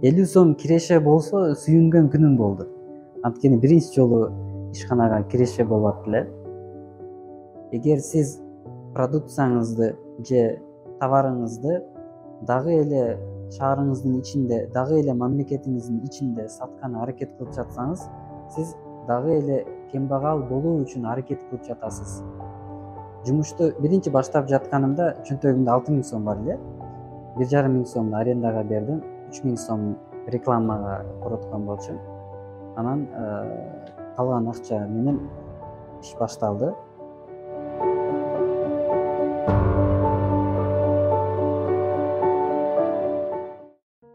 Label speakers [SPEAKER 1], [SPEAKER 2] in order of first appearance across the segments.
[SPEAKER 1] 50 сом киреше болсо сүйүнгөн күнүм болду. Анткени биринчи жолу ишканага киреше болуп атты эле. Эгер сиз продукцияңызды же товарыңызды дагы эле шаарыңыздын ичинде, дагы эле мамлекетиңиздин ичинде сатканы аракет кылып жатсаңыз, сиз дагы эле кембагал болуу үчүн аракет кылып жатасыз. Жумушту биринчи баштап жатканымда чөнтөгүмдө 6000 сом бар эле. 1,5 миң сомду арендага бердим, 3000 сом рекламага короткон болчумун. Анан калган акча менен иш башталды.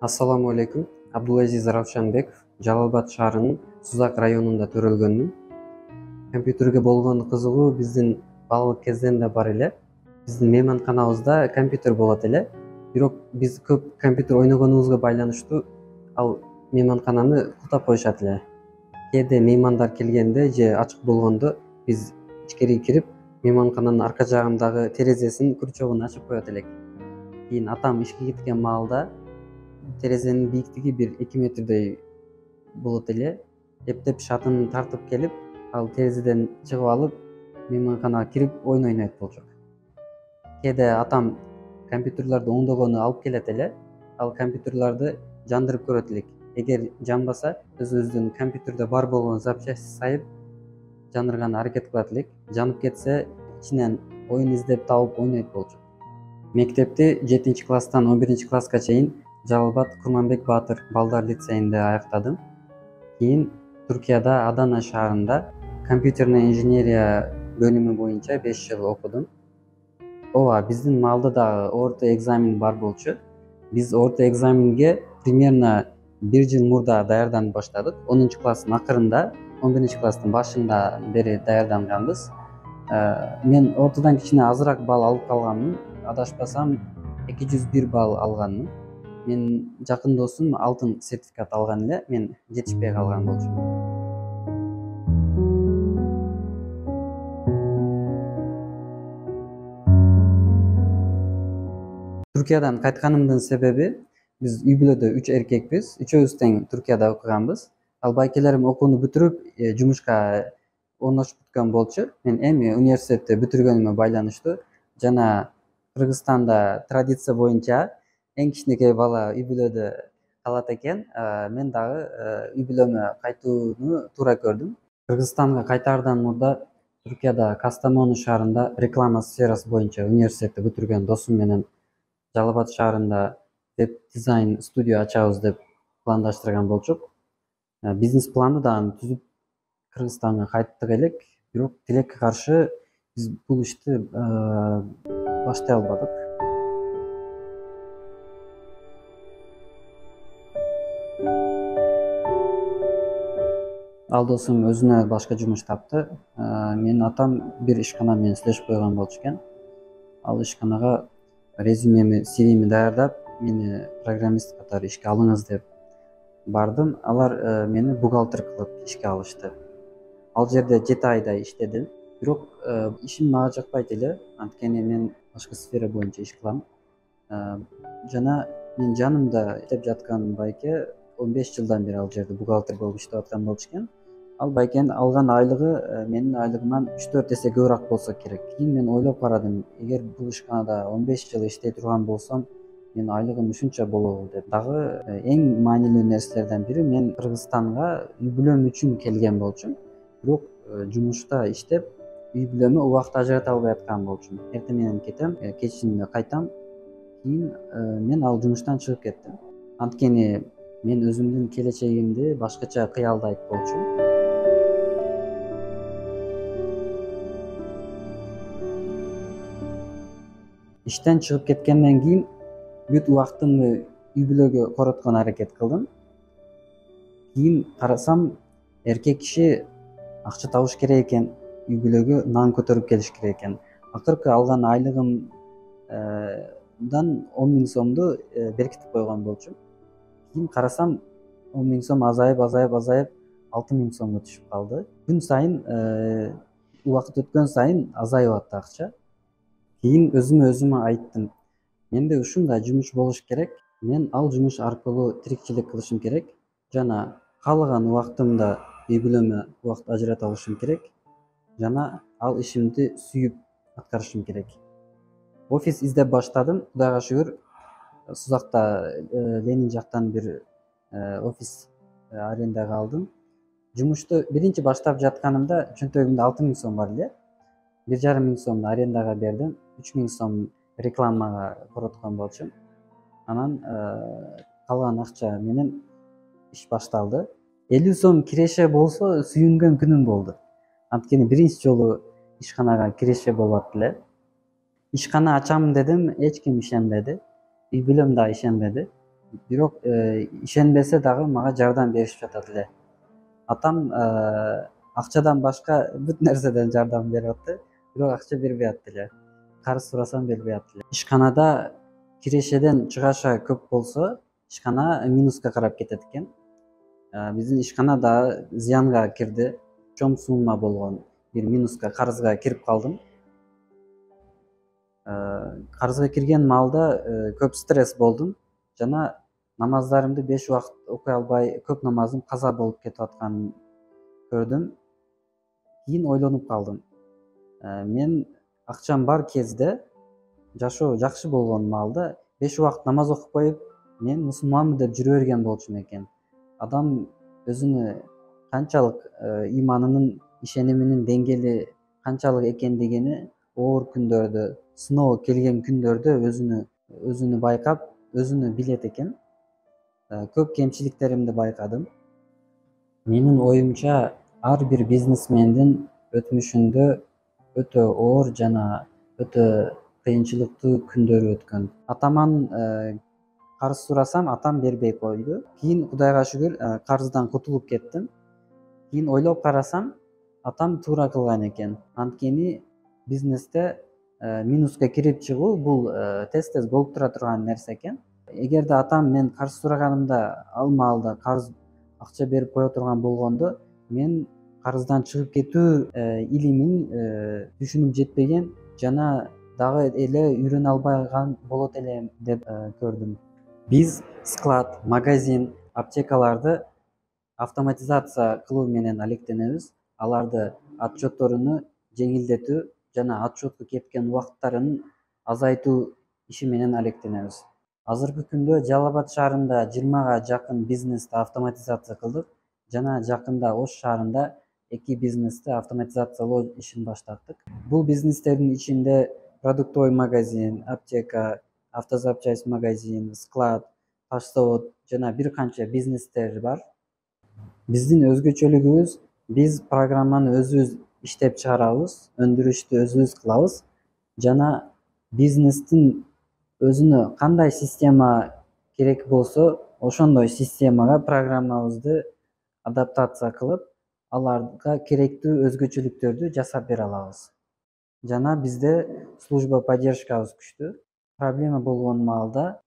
[SPEAKER 1] Ассаламу алейкум. Абдулазиз Равшанбеков, Жалал Абад шаарынын Сузак районунда төрөлгөнмүн. Компьютерге болгон кызыгуу биздин балалык кезден да бар эле. Биздин мейманканабызда компьютер болот эле. Бирок биз көп компьютер ойногонубузга байланыштуу ал мейманкананы култап коюшат эле. Кээде меймандар келгенде же ачык болгондо биз ичкери кирип, мейманкананын арка жагындагы терезесинин крючогун ачып коет элек. Кийин атам ишке кеткен маалда терезенин бийиктиги бир 2 метрдей болот эле. Эптеп шатынын тартып келип, ал терезеден чыгып алып, мейманканага кирип ойун ойнойт болчук. Кээде атам компьютерлерди оңдогону алып келет эле. Ал компьютерлерди жандырып көрөт элек. Эгер жанбаса, өзүбүздүн компьютерде бар болгон запчасть сайып жандырганга аракет кылат элек. Жанып кетсе, ичинен оюн издеп табып ойнойт болчук. Мектепти 7-класстан 11-класска чейин Жалал Абад Курманбек Баатыр балдар лицейинде аяктадым. Кийин Түркияда Адана шаарында компьютерный инженерия бөлүмү боюнча 5 жыл окудум. Ооба, биздин маалда дагы орто экзамен бар болчу. Биз орто экзаменге примерно 1 жыл мурда даярданып баштадык. 10-класстын акырында, 11-класстын башында бери даярданганбыз. Мен ортодон кичине азыраак балл алып калганмын. Адашпасам 201 балл алганмын. Мен жакын досум алтын сертификат алган эле, мен жетишпей калган болчумун. Түркиядан кайтканымдын себеби, биз үй бүлөдө 3 эркекпиз, үчөөбүз тең Түркияда окуганбыз. Ал байкелерим окууну бүтүрүп, жумушка орношуп бүткөн болчу. Мен эми университетти бүтүргөнүмө байланыштуу жана Кыргызстанда традиция боюнча эң кичинекей бала үй бүлөдө калат экен. Мен дагы үй бүлөмө кайтууну туура көрдүм. Кыргызстанга кайтаардан мурда Түркияда Кастамону шаарында реклама сферасы боюнча университетти бүтүргөн досум менен Жалал Абад шаарында веб дизайн студия ачабыз деп пландаштырган болчук. Бизнес планды дагы түзүп Кыргызстанга кайттык элек, бирок тилекке каршы биз бул ишти баштай албадык. Ал досум өзүнө башка жумуш тапты. Менин атам бир ишкана менен сүйлөшүп койгон болчу экен. Ал ишканага резюмеми, CV'ми даярдап, мени программист катары ишке алыңыз деп бардым. Алар мени бухгалтер кылып ишке алышты. Ал жерде 7 айдай иштедим. Бирок ишим мага жакпайт эле, анткени мен башка сфера боюнча иш кылам. Жана менин жанымда иштеп жаткан байке 15 жылдан бери ал жерде бухгалтер болуп иштеп аткан болчу экен. Ал байкенин алган айлыгы менин айлыгымдан 3-4 эсе көбүрөөк болсо керек. Кийин мен ойлоп карадым, эгер бул ишканада 15 жыл иштей турган болсом, менин айлыгым ушунча болобу деп. Дагы эң маанилүү нерселерден бири, мен Кыргызстанга үй бүлөм үчүн келген болчумун. Бирок жумушта иштеп, үй бүлөмө убакыт ажырата албай аткан болчумун. Эртең менен кетем, кечинде кайтам. Кийин мен ал жумуштан чыгып кеттим. Анткени мен өзүмдүн келечегимди башкача кыялдайт болчумун. Иштен чыгып кеткенден кийин бүт убактымды үй бүлөгө короткон аракет кылдым. Кийин карасам, эркек киши акча табыш керек экен, үй бүлөгө нан көтөрүп келиш керек экен. Акыркы алган айлыгымдан 10 миң сомду беркитип койгон болчумун. Кийин карасам, 10 миң сом азайып 6 миң сомго түшүп калды. Күн сайын, убакыт өткөн сайын азайып атты акча. Кийин өзүмө айттым, менде ушундай жумуш болуш керек. Мен ал жумуш аркылуу тирикчилик кылышым керек жана каалаган убактымда үй бүлөмө убакыт ажырата алышым керек жана ал ишимди сүйүп аткарышым керек. Офис издеп баштадым. Кудайга шүгүр, Сузакта Ленин жактан бир офис арендага алдым. Жумушту биринчи баштап жатканымда чөнтөгүмдө 6.000 сом бар эле. 1,5 миң сомду арендага бердим. 3.000 сом рекламага короткон болчумун. Анан калган акча менен иш башталды. 50 сом киреше болсо сүйүнгөн күнүм болду. Анткени биринчи жолу ишканага киреше болуп эле. Ишкана ачам дедим, эч ким ишенбеди. Үй бүлөм да ишенбеди. Бирок ишенбесе дагы мага жардам беришип жатат эле. Атам акчадан башка бүт нерседен жардам берип атты, бирок акча бербей атты эле. Карыз сурасам бербей атты эле. Ишканада кирешеден чыгаша көп болсо, ишкана минуска карап кетет экен. Биздин ишкана да зыянга кирди. Чоң сумма болгон бир минуска, карызга кирип калдым. Карызга кирген маалда көп стресс болдум жана намаздарымды 5 убакыт окуй албай, көп намазым каза болуп кетип атканын көрдүм. Кийин ойлонуп калдым. Мен акчам бар кезде, жашоо жакшы болгон маалда 5 убакыт намаз окуп коюп, мен мусулманмын деп жүрө берген болчумун экен. Адам өзүнө канчалык иманынын, ишениминин деңгээли канчалык экендигини оор күндөрдө, сыноо келген күндөрдө өзүнү байкап, өзүнү билет экен. Көп кемчиликтеримди байкадым. Менин оюмча, ар бир бизнесмендин өтмүшүндө өтө оор жана өтө кыйынчылыктуу күндөрү өткөн. Атаман карыз сурасам, атам бербей койду. Кийин Кудайга шүгүр карыздан кутулуп кеттим. Кийин ойлоп карасам, атам туура кылган экен. Анткени бизнесте минуска кирип чыгуу бул тез болуп тура турган нерсе экен. Эгерде атам мен карыз сураганымда ал маалда карыз акча берип кое турган болгондо, мен карыздан чыгып кетүү илимин түшүнүп жетпеген жана дагы эле үйрөнө албаган болот элем деп көрдүм. Биз склад, магазин, аптекаларды автоматизация кылуу менен алектенебиз. Аларды отчетторуну жеңилдетүү жана отчетко кеткен убакыттарын азайтуу иши менен алектенебиз. Азыркы күндө Жалал Абад шаарында 20га жакын бизнести автоматизация кылдык жана жакында Ош шаарында 2 бизнести автоматизациялоо ишин баштаттык. Бул бизнестердин ичинде продуктовый магазин, аптека, автозапчасть магазин, склад, таш завод жана бир канча бизнестер бар. Биздин өзгөчөлүгүбүз, биз программаны өзүбүз иштеп чыгарабыз, өндүрүштү өзүбүз кылабыз жана бизнестин өзүнө кандай система керек болсо, ошондой системага программабызды адаптация кылып, аларга керектүү өзгөчөлүктөрдү жасап бере алабыз. Жана бизде служба поддержкабыз күчтүү. Проблема болгон маалда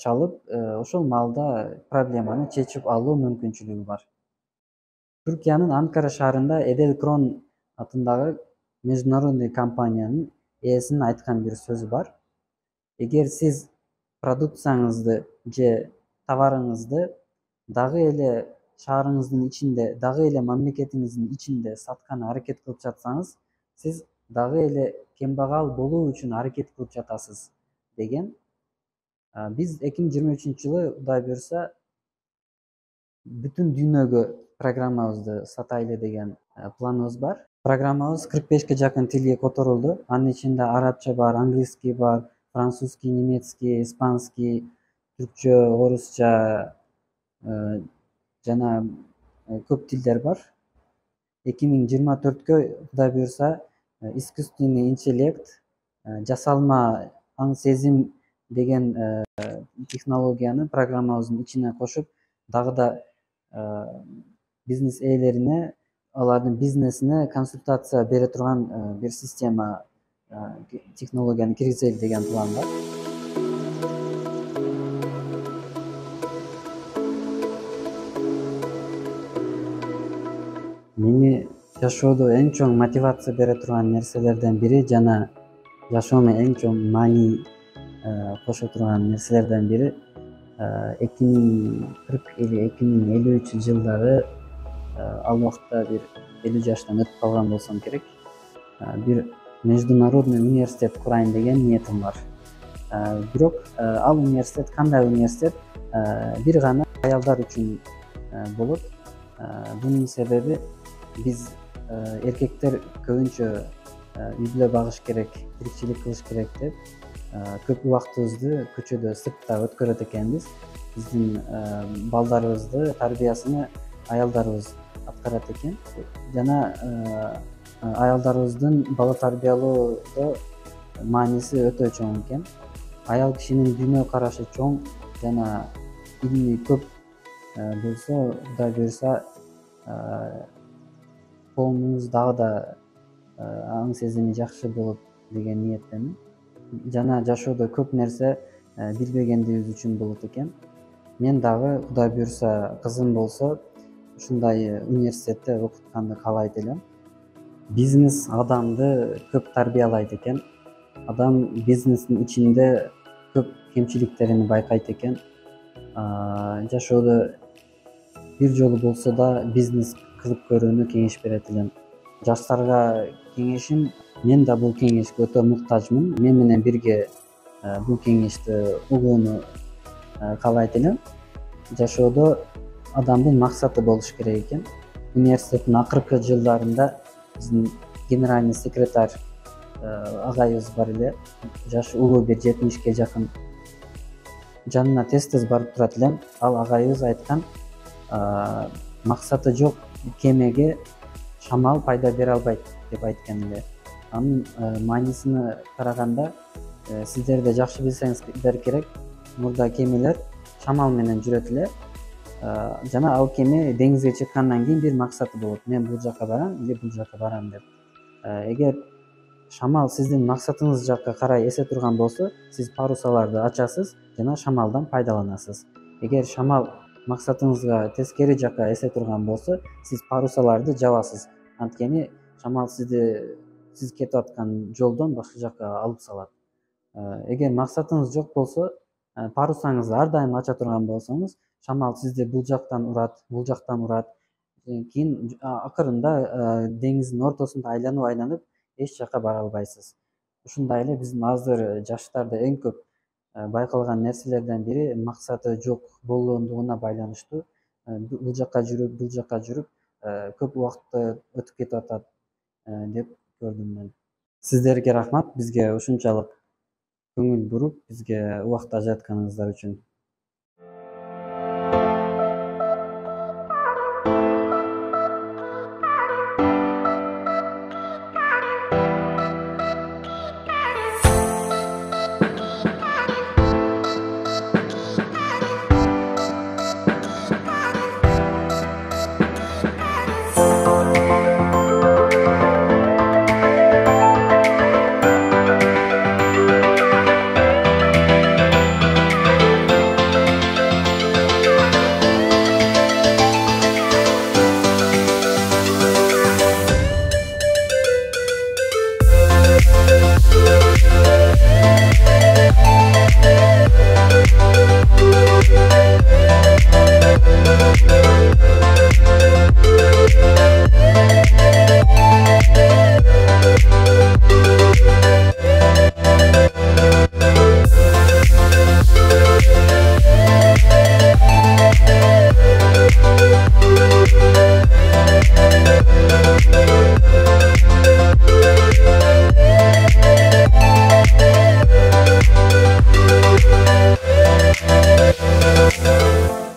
[SPEAKER 1] чалып, ошол маалда проблеманы чечип алуу мүмкүнчүлүгү бар. Түркиянын Анкара шаарында Эделкрон атындагы международный компаниянын ээсинин айткан бир сөзү бар. Эгер сиз продукцияңызды же товарыңызды дагы эле шаарыңыздын ичинде, дагы эле мамлекетиңиздин ичинде сатканы аракет кылып жатсаңыз, сиз дагы эле кембагал болуу үчүн аракет кылып жатасыз деген. Биз 2023-жылы Кудай буйрса бүтүн дүйнөгө программабызды сатайлы деген планыбыз бар. Программабыз 45ке жакын тилге которулду. Анын ичинде арабча бар, английский бар, французский, немецкий, испанский, түркчө, орусча жана көп тилдер бар. 2024кө Кудай буйрса искусственный интеллект, жасалма аң сезим деген технологияны программабыздын ичине кошуп, дагы да бизнес ээлерине, алардын бизнесине консультация бере турган бир система, технологияны киргизели деген план бар. Мени жашоодо эң чоң мотивация бере турган нерселерден бири жана жашоомо эң чоң маани кошо турган нерселерден бири
[SPEAKER 2] 2040 или 2053 жылдары ал убакта бир 50 жаштан өтүп калган болсом керек, бир международный университет курайын деген ниетим бар. Бирок ал университет кандай университет? Бир гана аялдар үчүн болот. Бунун себеби биз эркектер көбүнчө үй бүлө багыш керек, тирикчилик кылыш керек деп көп убактыбызды көчөдө, сыртта өткөрөт экенбиз. Биздин балдарыбызды тарбиясыны аялдарыбыз аткарат экен. Жана аялдарыбыздын бала тарбиялоодо мааниси өтө чоң экен. Аял кишинин дүйнө карашы чоң жана илми көп болсо, Кудай буйрса, коомубуз дагы да аң сезими жакшы болот деген ниеттемин. Жана жашоодо көп нерсе билбегендигибиз үчүн болот экен. Мен дагы Кудай буйрса, кызым болсо, ушундай университетте окутканды каалайт элем. Бизнес адамды көп тарбиялайт экен. Адам бизнестин ичинде көп кемчиликтерин байкайт экен. Жашоодо бир жолу болсо да бизнес кылып көрүүнү кеңеш берет элем. Жаштарга кеңешим, мен да бул кеңешке өтө муктажмын. Мен менен бирге бул кеңешти угууну каалайт элем. Жашоодо адамдын максаты болуш керек экен. Университеттин акыркы жылдарында биздин генеральный секретарь агайыбыз бар эле. Жашы улуу, бир 70ке жакын. Жанына тез барып турат элем. Ал агайыбыз айткан, максаты жок кемеге шамал пайда бере албайт деп айткан эле. Анын маанисине караганда, сиздер да жакшы билсеңиздер керек, мурда кемелер шамал менен жүрөт эле. Жана ал кеме деңизге чыккандан кийин бир максаты болот. Мен бул жака барам или бул жака барам деп. Эгер шамал сиздин максатыңыз жакка карай эсе турган болсо, сиз парусаларды ачасыз жана шамалдан пайдаланасыз. Эгер шамал максатыңызга тескери жакка эсе турган болсо, сиз парусаларды жабасыз. Анткени шамал сиз кетип аткан жолдон башка жакка алып салат. Эгер максатыңыз жок болсо, парусаңызды ар дайым ача турган болсоңуз, шамал сизди бул жактан урат. Кийин акырында деңиздин ортосунда айланып эч жакка бара албайсыз. Ушундай эле биздин азыр жаштарда эң көп байкалган нерселерден бири максаты жок болгондугуна байланыштуу. Бул жакка жүрүп көп убакытты өтүп кетип атат деп көрдүм мен. Сиздерге рахмат, бизге ушунчалык көңүл буруп, бизге убакыт ажыратканыңыздар үчүн.